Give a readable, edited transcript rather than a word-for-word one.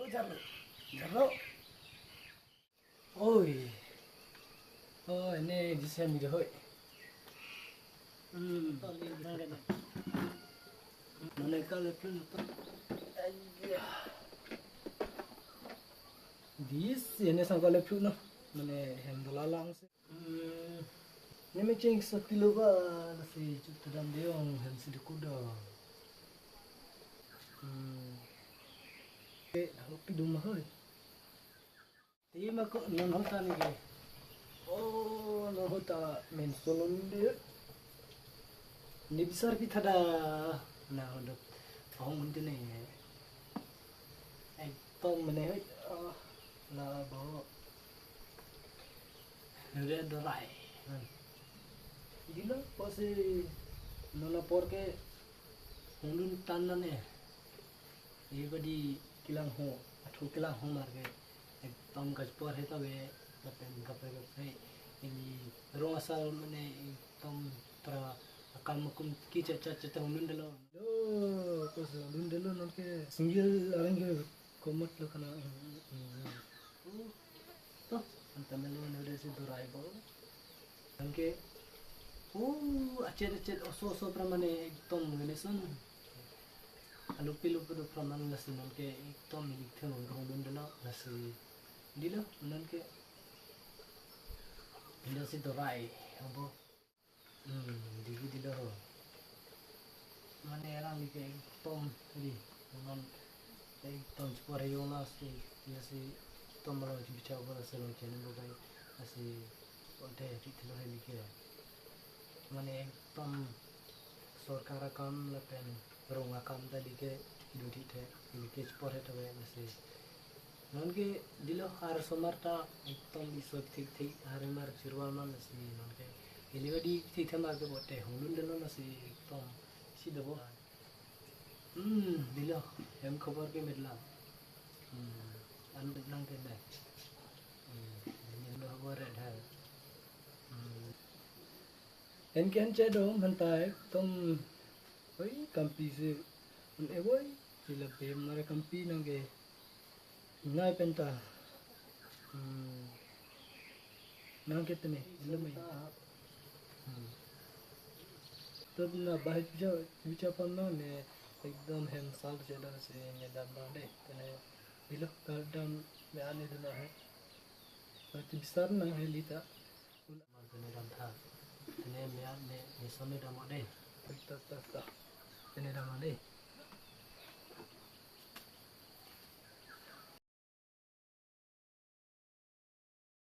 Jarro. Oi. Oh, ini desain video hoy. Mana kalau pun aja. Ini sang kalau pun no. Mana handle lang sih. Ini macam sekilo ba nasi cuci dalam dia orang hansi di kuda. Hopi rumah hoy. Tapi mak non hota ni ke. Oh, non hota main solon dia. Ni besar kita dah. Nah, udah tahun mungkin ni. Tahun mana hoy? Lah bawa. Dia dorai. Gila pasti nona porke hundun tanan ne ये बड़ी किलांग हो अठो किलांग हो मार के एकदम गज पर है तबे मतलब गपे गपे ini rosa mane एकदम tra akam kum ki chacha chacha hundun delo lo kos hundun delo non ke single orang ke komat lo kana to antamelo no de se durai bo angke acet oso pramane एकदम ngeleson alupi-lupi do praman nasi non ke tom milik thon gondon dela nasi dilo non ke nasi dorai abo digi dilo mane erang like tom di non tom spore yona si nasi tom ro bicha bora selon chene bo gai nasi ote thilo like mane tom sorkara kam lapen runga kam tadi ke dudi the ini ke sport itu ya masih non ke dilo har somarta ektom isok tik hari mar cirwal man masih non ke ini di tik mar ke bote hunun dilo masih ektom si debo dilo em khabar ke medla an nang ke dai ini lo khabar ada en kan cedo mentai tom oi kampi se oi sila pe mare kampi nange nai penta nang kitne lemai तब ना बाहर बिचा पन्ना ने एकदम हम साल चला से ने दाम बांधे तने दिलो गार्डन में आने देना है और बिसार ना है लीता मार तने दाम था तने में आने ने सोने दाम दे ता ini nama deh